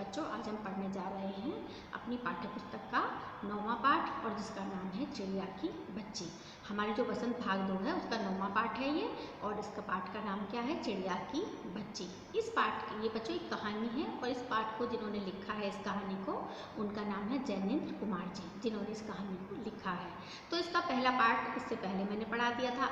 बच्चों, आज हम पढ़ने जा रहे हैं अपनी पाठ्य पुस्तक का 9वां पाठ और जिसका नाम है चिड़िया की बच्ची। हमारी जो वसंत भाग 2 है उसका 9वां पाठ है ये, और इसका पाठ का नाम क्या है? चिड़िया की बच्ची। इस पाठ की ये बच्चों एक कहानी है, और इस पाठ को जिन्होंने लिखा है, इस कहानी को, उनका नाम है जैनेन्द्र कुमार जी, जिन्होंने इस कहानी को लिखा है। तो इसका पहला पाठ इससे पहले मैंने पढ़ा दिया था,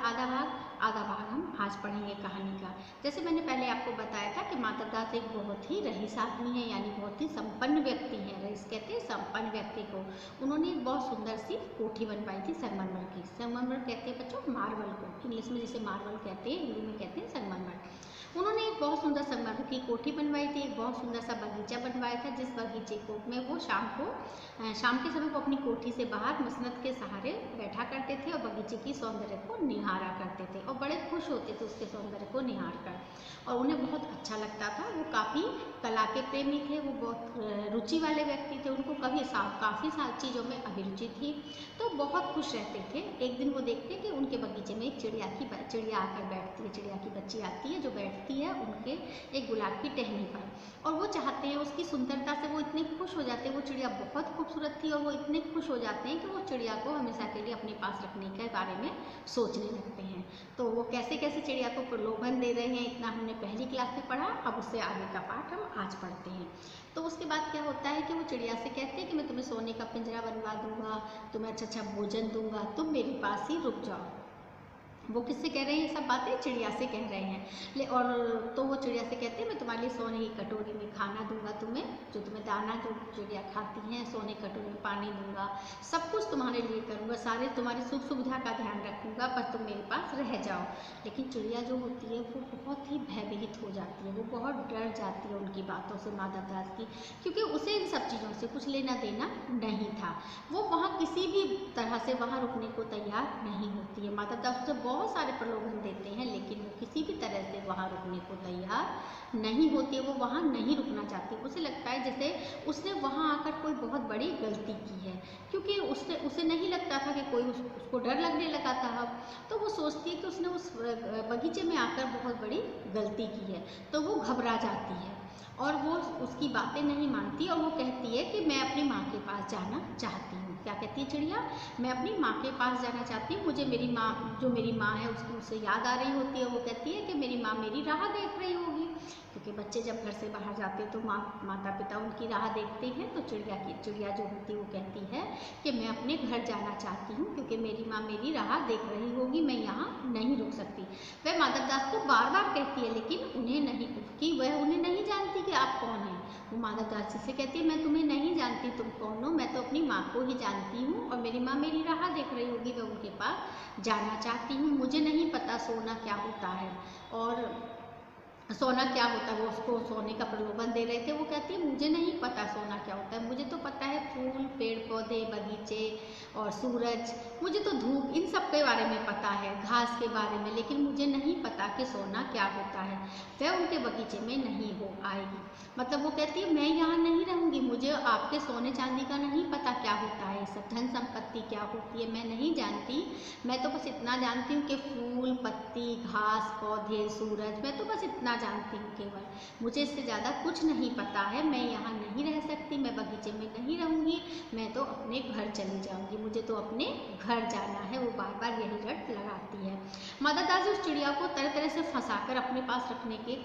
आधा भाग हम आज पढ़ेंगे कहानी का। जैसे मैंने पहले आपको बताया था कि माता दास एक बहुत ही रईस आदमी है, यानी बहुत ही संपन्न व्यक्ति है। रईस कहते हैं संपन्न व्यक्ति को। उन्होंने एक बहुत सुंदर सी कोठी बनवाई थी संगमरमर की। संगमरमर कहते हैं बच्चों मार्बल को, इंग्लिश में जिसे मार्बल कहते हैं, हिंदी में कहते हैं संगमरमर। उन्होंने एक बहुत सुंदर संगमरमर की कोठी बनवाई थी, एक बहुत सुंदर सा बगीचा बनवाया था, जिस बगीचे को में वो शाम के समय वो अपनी कोठी से बाहर मसनद के सहारे बैठा करते थे और बगीचे की सौंदर्य को निहारा करते थे, और बड़े खुश होते थे उसके सौंदर्य को निहार कर, और उन्हें बहुत अच्छा लगता था। वो काफ़ी कला के प्रेमी थे, वो बहुत रुचि वाले व्यक्ति थे, उनको काफ़ी सारी चीज़ों में अभिरुचि थी, तो बहुत खुश रहते थे। एक दिन वो देखते कि उनके बगीचे में एक चिड़िया आकर बैठती है, चिड़िया की बच्ची आती है जो बैठती है उनके एक गुलाब की टहनी पर, और वो चाहते हैं, उसकी सुंदरता से वो इतने खुश हो जाते हैं। वो चिड़िया बहुत खूबसूरत थी, और वो इतने खुश हो जाते हैं कि वो चिड़िया को हमेशा के लिए अपने पास रखने के बारे में सोचने लगते हैं। तो वो कैसे कैसे चिड़िया को प्रलोभन दे रहे हैं, इतना हमने पहली क्लास में पढ़ा। अब उससे आगे का पाठ हम आज पढ़ते हैं। तो उसके बाद क्या होता है कि वो चिड़िया से कहते हैं कि मैं तुम्हें सोने का पिंजरा बनवा दूंगा, तुम्हें अच्छा भोजन दूंगा, तुम मेरे पास ही रुक जाओ। वो किससे कह रहे हैं? ये सब बातें चिड़िया से कह रहे हैं। और तो वो चिड़िया से कहते हैं मैं तुम्हारे लिए सोने की कटोरी में खाना दूंगा, जो तुम्हें दाना जो चिड़िया खाती हैं, सोने की कटोरी में पानी दूंगा, सब कुछ तुम्हारे लिए करूँगा, सारे तुम्हारी सुख सुविधा का ध्यान रखूँगा, बस तुम मेरे पास रह जाओ। लेकिन चिड़िया जो होती है वो बहुत ही भयभीत हो जाती है, वो बहुत डर जाती है उनकी बातों से, माता दास की, क्योंकि उसे इन सब चीज़ों से कुछ लेना देना नहीं था। वो वहाँ किसी भी तरह से वहाँ रुकने को तैयार नहीं होती है। माता दास उसे बहुत सारे प्रलोभन देते हैं, लेकिन वो किसी भी तरह से वहाँ रुकने को तैयार नहीं होती है। वो वहाँ नहीं रुकना चाहती। उसे लगता है जैसे उसने वहाँ आकर कोई बहुत बड़ी गलती की है, क्योंकि उसे नहीं लगता था कि कोई उसको डर लगने लगा था अब। तो वो सोचती है कि उसने उस बगीचे में आकर बहुत बड़ी गलती की है, तो वो घबरा जाती है और वो उसकी बातें नहीं मानती, और वो कहती है कि मैं अपनी माँ के पास जाना चाहती हूँ। क्या कहती है चिड़िया? मैं अपनी माँ के पास जाना चाहती हूँ। मुझे मेरी माँ है उसकी मुझसे याद आ रही होती है। वो कहती है कि मेरी माँ मेरी राह देख रही होगी, क्योंकि बच्चे जब घर से बाहर जाते हैं तो माता पिता उनकी राह देखते हैं। तो चिड़िया जो होती है वो कहती है कि मैं अपने घर जाना चाहती हूँ, क्योंकि मेरी माँ मेरी राह देख रही होगी, मैं यहाँ नहीं रुक सकती। वह माधव दास को बार बार कहती है, लेकिन वह उन्हें नहीं जानती कि आप कौन हैं। वो माधव दास जी से कहती है मैं तुम्हें नहीं जानती, तुम कौन हो, मैं तो अपनी माँ को ही जानती हूँ, और मेरी माँ मेरी राह देख रही होगी, मैं उनके पास जाना चाहती हूँ। मुझे नहीं पता सोना क्या होता है, और सोना क्या होता है। वो उसको सोने का प्रलोभन दे रहे थे। वो कहती है मुझे नहीं पता सोना क्या होता है, मुझे तो पता है फूल, पेड़ पौधे, बगीचे और सूरज, मुझे तो धूप, इन सब के बारे में पता है, घास के बारे में, लेकिन मुझे नहीं पता कि सोना क्या होता है। वह उनके बगीचे में नहीं हो आएगी। मतलब वो कहती है मैं यहाँ नहीं रहूँगी, मुझे आपके सोने चांदी का नहीं पता क्या होता है, सब धन संपत्ति क्या होती है मैं नहीं जानती। मैं तो बस इतना जानती हूँ कि फूल, पत्ती, घास, पौधे, सूरज, मैं तो बस इतना जानती हूँ केवल, मुझे इससे ज़्यादा कुछ नहीं पता है। मैं यहाँ नहीं रह सकती, मैं बगीचे में नहीं रहूँगी, मैं तो अपने घर चली जाऊँगी, मुझे तो अपने घर जाना है। वो बार बार यही रट लगाती है। माता दास उस चिड़िया को तरह तरह से फंसाकर अपने पास रखने के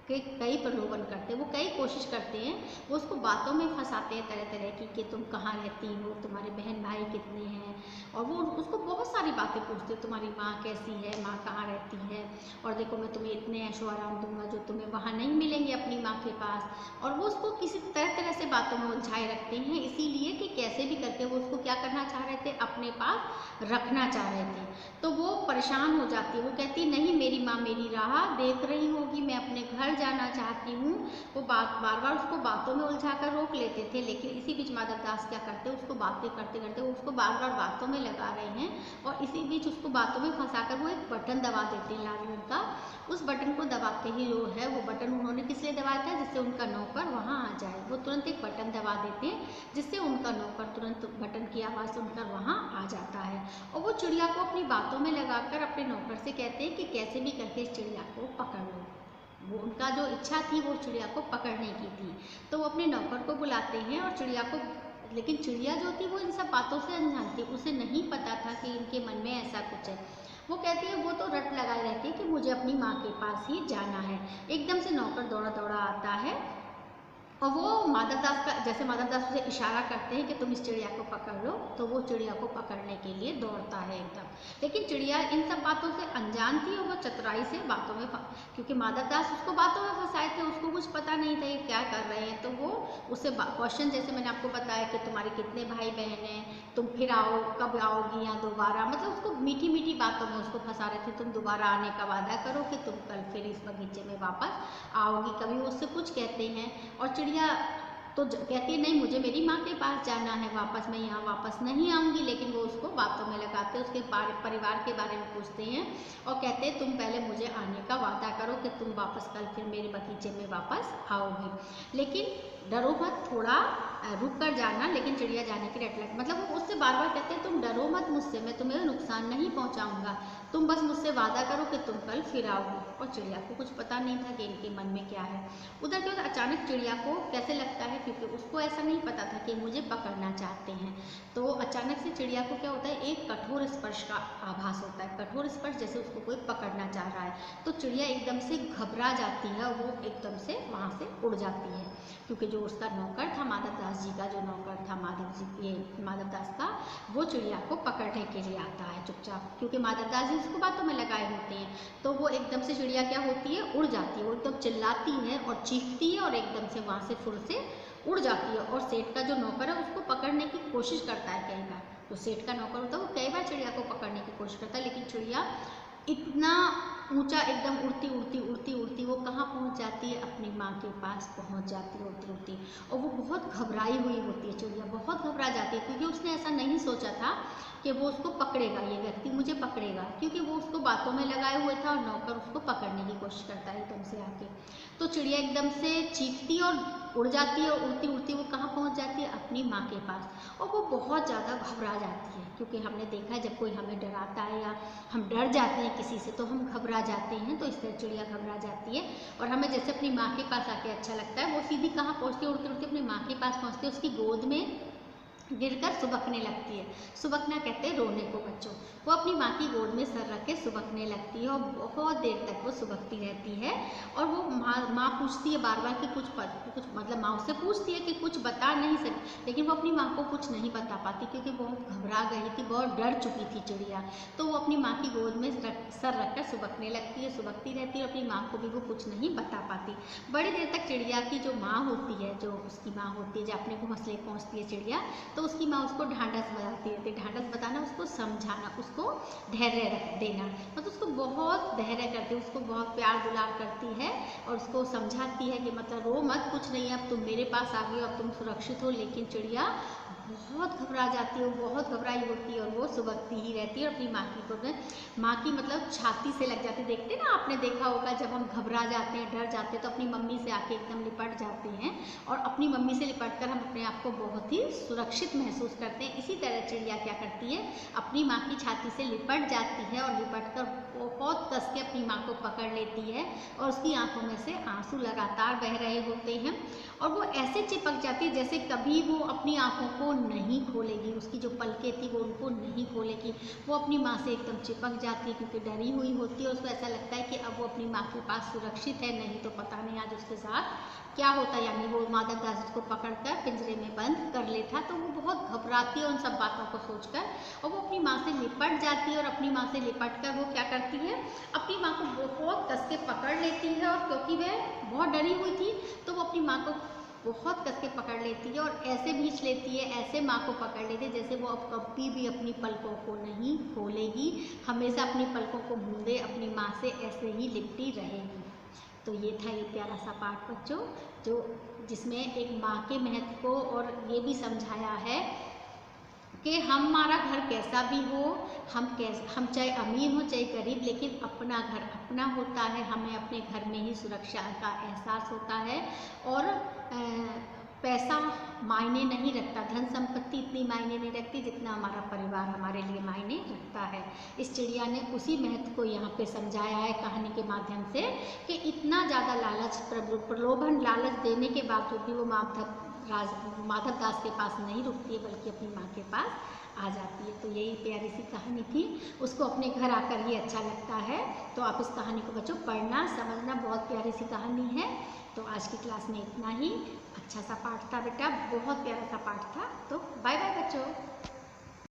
कई प्रलोभन करते हैं, वो कई कोशिश करते हैं, वो उसको बातों में फंसाते हैं तरह तरह की, कि तुम कहाँ रहती हो, तुम्हारे बहन भाई कितने हैं, और वो उसको बहुत सारी बातें पूछते हैं, तुम्हारी माँ कैसी है, माँ कहाँ रहती है, और देखो मैं तुम्हें इतने ऐशो आराम दूंगा जो तुम्हें वहाँ नहीं मिलेंगे अपनी माँ के पास। और वो उसको किसी तरह से बातों में उलझाए रखते हैं, इसीलिए कि कैसे भी करके वो उसको क्या करना चाह रहे थे, अपने पास रखना चाह रहे थे। तो वो परेशान हो जाती है। वो कहती नहीं मेरी माँ मेरी राह देख रही होगी, मैं अपने घर जाना चाहती हूँ। वो बार बार उसको बातों में उलझाकर रोक लेते थे, लेकिन इसी बीच माधव दास क्या करते, उसको बातें करते करते वो उसको बार बार बातों में लगा रहे हैं, और इसी बीच उसको बातों में फंसाकर वो एक बटन दबा देते हैं लाल रंग का। उस बटन को दबाते ही जो है, वो बटन उन्होंने किस लिए दबाया था, जिससे उनका नौकर वहाँ आ जाए। वो तुरंत एक बटन दबा देते हैं, जिससे उनका नौकर तुरंत बटन की आवाज़ सुनकर वहाँ आ जाता है, और वो चिड़िया को अपनी बातों में लगाकर अपने नौकर से कहते हैं कि कैसे भी करके इस चिड़िया को पकड़ लो। वो उनका जो इच्छा थी वो चिड़िया को पकड़ने की थी। तो वो अपने नौकर को बुलाते हैं और चिड़िया को, लेकिन चिड़िया जो थी वो इन सब बातों से अनजान थी, उसे नहीं पता था कि इनके मन में ऐसा कुछ है। वो कहती है, वो तो रट लगाए रहती है कि मुझे अपनी माँ के पास ही जाना है। एकदम से नौकर दौड़ा दौड़ा आता है और वो माधवदास का, जैसे माधवदास उसे इशारा करते हैं कि तुम इस चिड़िया को पकड़ लो, तो वो चिड़िया को पकड़ने के लिए दौड़ता है एकदम। लेकिन चिड़िया इन सब बातों से अनजान थी और वो चतुराई से बातों में क्योंकि माधवदास उसको बातों में फंसाए थे, उसको कुछ पता नहीं था ये क्या कर रहे हैं। तो वो उससे क्वेश्चन, जैसे मैंने आपको बताया कि तुम्हारे कितने भाई बहन हैं, तुम फिर आओ, कब आओगी यहाँ दोबारा, मतलब उसको मीठी मीठी बातों में उसको फंसा रहे थे। तुम दोबारा आने का वादा करो कि तुम कल फिर इस बगीचे में वापस आओगी कभी, वो उससे कुछ कहते हैं। और चिड़िया तो कहती है, नहीं मुझे मेरी माँ के पास जाना है वापस, मैं यहाँ वापस नहीं आऊँगी। लेकिन वो उसको बातों में लगाते, उसके परिवार के बारे में पूछते हैं और कहते हैं तुम पहले मुझे आने का वादा करो कि तुम वापस कल फिर मेरे बगीचे में वापस आओगी, लेकिन डरो मत, थोड़ा रुक कर जाना। लेकिन चिड़िया जाने की रट लग, मतलब वो उससे बार बार कहते हैं तुम डरो मत मुझसे, मैं तुम्हें नुकसान नहीं पहुँचाऊँगा, तुम बस मुझसे वादा करो कि तुम कल फिर आओगी। और चिड़िया को कुछ पता नहीं था कि इनके मन में क्या है। उधर के उधर अचानक चिड़िया को कैसे लगता है, क्योंकि उसको ऐसा नहीं पता था कि मुझे पकड़ना चाहते हैं। तो अचानक से चिड़िया को क्या होता है, एक कठोर स्पर्श का आभास होता है, कठोर स्पर्श, जैसे उसको कोई पकड़ना चाह रहा है। तो चिड़िया एकदम से घबरा जाती है और वो एकदम से वहाँ से उड़ जाती है, क्योंकि जो उसका नौकर था, माधवदास जी का जो नौकर था, माधवदास का, वो चिड़िया को पकड़ने के लिए आता है चुपचाप, क्योंकि माधवदास जी उसको बातों में लगाए होते हैं। तो वो एकदम से चिड़िया क्या होती है, उड़ जाती है, वो एकदम चिल्लाती है और चीखती है और एकदम से वहाँ से फुर से उड़ जाती है। और सेठ का जो नौकर है उसको पकड़ने की कोशिश करता है कई बार। तो सेठ का नौकर होता है वो कई बार चिड़िया को पकड़ने की कोशिश करता है, लेकिन चिड़िया इतना ऊंचा एकदम उड़ती उड़ती उड़ती उड़ती वो कहाँ पहुँच जाती है, अपनी माँ के पास पहुँच जाती है उड़ती उड़ती। और वो बहुत घबराई हुई होती है, चिड़िया बहुत घबरा जाती है, क्योंकि उसने ऐसा नहीं सोचा था कि वो उसको पकड़ेगा, ये व्यक्ति मुझे पकड़ेगा, क्योंकि वो उसको बातों में लगाए हुए था और नौकर उसको पकड़ने की कोशिश करता है एकदम से आके। तो चिड़िया एकदम से चीखती और उड़ जाती है और उड़ती उड़ती वो कहाँ पहुँच जाती है, अपनी माँ के पास। और वो बहुत ज़्यादा घबरा जाती है, क्योंकि हमने देखा है जब कोई हमें डराता है या हम डर जाते हैं किसी से तो हम घबरा जाते हैं। तो इस तरह चिड़िया घबरा जाती है और हमें जैसे अपनी माँ के पास आके अच्छा लगता है। वो सीधी कहाँ पहुँचती है, उड़ती उड़ती अपनी माँ के पास पहुँचती है, उसकी गोद में गिरकर सुबकने लगती है। सुबकना कहते हैं रोने को बच्चों। वो अपनी माँ की गोद में सर रख के सुबकने लगती है और बहुत देर तक वो सुबकती रहती है। और वो माँ पूछती है बार बार कि कुछ मतलब माँ उससे पूछती है कि कुछ बता नहीं सकती, लेकिन वो अपनी माँ को कुछ नहीं बता पाती, क्योंकि बहुत घबरा गई थी, बहुत डर चुकी थी चिड़िया। तो वो अपनी माँ की गोद में सर रख कर सुबकने लगती है, सुबकती रहती है और अपनी माँ को भी वो कुछ नहीं बता पाती। बड़ी देर तक चिड़िया की जो माँ होती है, जो उसकी माँ होती है, जब अपने घोंसले पहुँचती है चिड़िया, तो उसकी माँ उसको ढांढस बताती रहती है। ढांढस बताना, उसको समझाना, उसको धैर्य रख देना, मतलब उसको बहुत धैर्य करती है, उसको बहुत प्यार दुलार करती है और उसको समझाती है कि मतलब रो मत, कुछ नहीं, अब तुम मेरे पास आ गई, अब तुम सुरक्षित हो। लेकिन चिड़िया बहुत घबरा जाती है, वो बहुत घबराई होती है और वो सुबकती ही रहती है और अपनी माँ की गोद में, माँ की मतलब छाती से लग जाती है। देखते ना, आपने देखा होगा जब हम घबरा जाते हैं, डर जाते हैं, तो अपनी मम्मी से आके एकदम लिपट जाते हैं और अपनी मम्मी से लिपट कर हम अपने आप को बहुत ही सुरक्षित महसूस करते हैं। इसी तरह चिड़िया क्या करती है, अपनी माँ की छाती से लिपट जाती है और लिपट कर बहुत कस के अपनी माँ को पकड़ लेती है और उसकी आंखों में से आंसू लगातार बह रहे होते हैं और वो ऐसे चिपक जाती है जैसे कभी वो अपनी आंखों को नहीं खोलेगी, उसकी जो पलकें थी वो उनको नहीं खोलेगी। वो अपनी माँ से एकदम चिपक जाती है क्योंकि डरी हुई होती है। उसको ऐसा लगता है कि अब वो अपनी माँ के पास सुरक्षित है, नहीं तो पता नहीं आज उसके साथ क्या होता है। यानी वो माधवदास उसको पकड़कर पिंजरे में बंद कर लेता। तो वो बहुत घबराती है उन सब बातों को सोचकर और वो अपनी माँ से लिपट जाती है और अपनी माँ से लिपट कर वो क्या करती है, अपनी माँ को बहुत कस के पकड़ लेती है। और क्योंकि वह बहुत डरी हुई थी तो वो अपनी माँ को बहुत कस के पकड़ लेती है और ऐसे भींच लेती है, ऐसे माँ को पकड़ लेती है जैसे वो अब कभी भी अपनी पलकों को नहीं खोलेगी, हमेशा अपनी पलकों को मूंदे अपनी माँ से ऐसे ही लिपटी रहेगी। तो ये था ये प्यारा सा पाठ बच्चों, जो जिसमें एक माँ के महत्व को और ये भी समझाया है कि हमारा घर कैसा भी हो, हम चाहे अमीर हो चाहे गरीब, लेकिन अपना घर अपना होता है। हमें अपने घर में ही सुरक्षा का एहसास होता है और पैसा मायने नहीं रखता, धन संपत्ति इतनी मायने नहीं रखती जितना हमारा परिवार हमारे लिए मायने रखता है। इस चिड़िया ने उसी महत्व को यहाँ पे समझाया है कहानी के माध्यम से कि इतना ज़्यादा लालच, प्रलोभन, लालच देने के बावजूद भी वो माधव दास के पास नहीं रुकती है, बल्कि अपनी माँ के पास आ जाती है। तो यही प्यारी सी कहानी थी। उसको अपने घर आकर ही अच्छा लगता है। तो आप इस कहानी को बच्चों पढ़ना, समझना, बहुत प्यारी सी कहानी है। तो आज की क्लास में इतना ही। अच्छा सा पाठ था बेटा, बहुत प्यारा सा पाठ था। तो बाय बाय बच्चों।